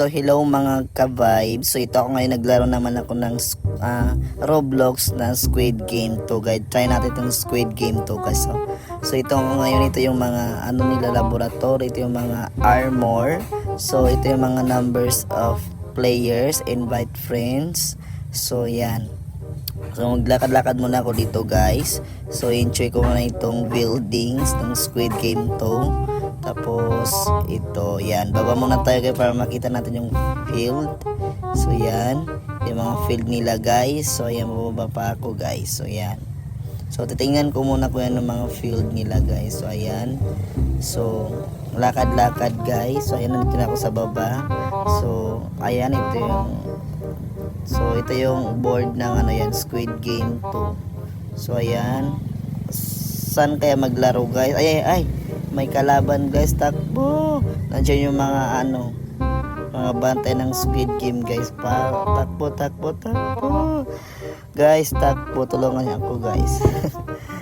So hello mga ka-vibes. So ito ako ngayon, naglaro naman ako ng Roblox na Squid Game 2 guys. Try natin itong Squid Game 2 guys. So ito ngayon, ito yung mga nila laboratory, ito yung mga armor. So ito yung mga numbers of players, invite friends. So yan. So maglakad-lakad muna ako dito guys. So enjoy ko muna itong buildings ng Squid Game 2. Tapos ito, yan, baba muna tayo guys para makita natin yung field. So yan, yung mga field nila guys. So ayan, bababa pa ako guys. So yan, so titingnan ko muna kung ano mga field nila guys. So ayan, so lakad-lakad guys. So ayan, nandito na ako sa baba. So ayan, ito yung board ng yan, Squid Game 2. So ayan, saan kaya maglaro guys? Ay, may kalaban guys, takbo. Nandiyan yung mga mga bantay ng Squid Game guys. Takbo guys, takbo, tulungan niyo ako guys.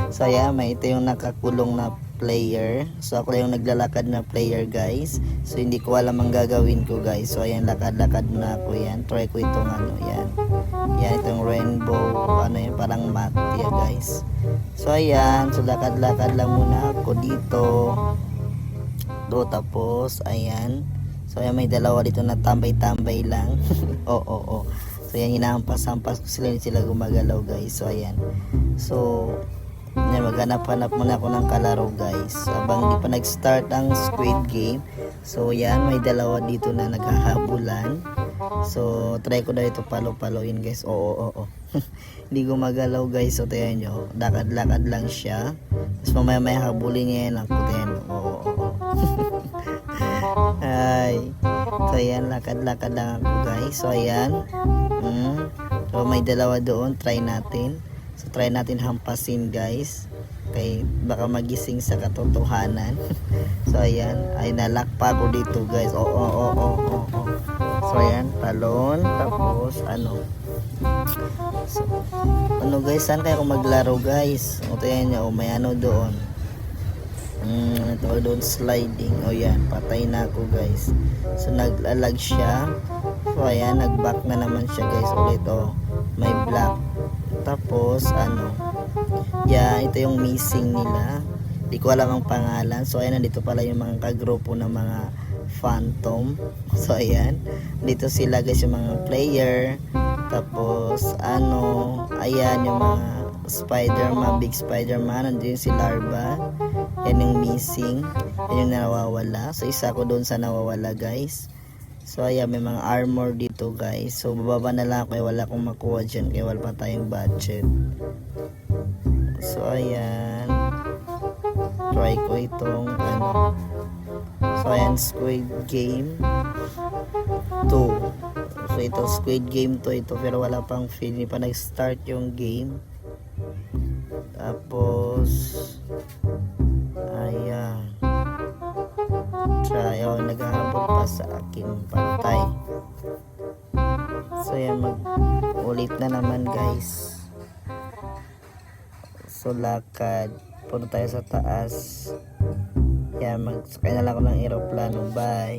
So ayan, ito yung nakakulong na player. So ako lang yung naglalakad na player guys. So hindi ko alam ang gagawin ko guys. So ayan, lakad-lakad na ako yan. Try ko itong yan. Yan, itong rainbow, yan, parang mat ya guys. So ayan, so lakad-lakad lang muna ako dito. Tapos ayan. So ayan, may dalawa dito na tambay-tambay lang. Oo. So ayan, hinahampas-hampas ko sila, hindi sila gumagalaw guys. So ayan. So yan, maghanap-hanap muna ako ng kalaro guys habang hindi pa nag-start ang Squid Game. So yan, may dalawa dito na naghahabulan. So try ko na ito palo-paloin guys. Oo. Hindi gumagalaw guys. So tayo nyo, lakad-lakad lang siya. Tapos mamaya habulin niya yan ako. Tayo nyo, oo. Ay, so ayan, lakad-lakad lang ako guys. So ayan, so may dalawa doon, try natin. So try natin hampasin guys, kay baka magising sa katotohanan. So ayan, ay nalakpa ko dito guys. Oo. So ayan, talon. Tapos so, guys, saan kaya ako maglaro guys? O tayo nyo, may doon. Ito doon, sliding. O yan, patay na ako guys. So naglalag siya. So ayan, nagback na naman siya guys ulit. May black. Tapos ito yung missing nila. Di ko alam ang pangalan. So ayan, nandito pala yung mga kagrupo ng mga phantom. So ayan, dito sila guys, yung mga player. Tapos ayan, yung mga Spider-Man, big Spider-Man. Nandito si Larva. Yan yung missing. Yan yung nawawala. So isa ko doon sa nawawala guys. So ayan, may mga armor dito guys. So bababa na lang ako, wala akong makuha dyan, kaya wala pa tayong budget. So ayan, try ko itong so ayan, Squid Game 2. So ito, Squid Game 2 ito, pero wala pang feel, hindi pa nag-start yung game. Tapos ayan, try, naghahabol pa sa akin, patay. So yan, mag-ulit na naman guys. So lakad, punta tayo sa taas. Yan, magsakay na lang ako ng aeroplano. Bye.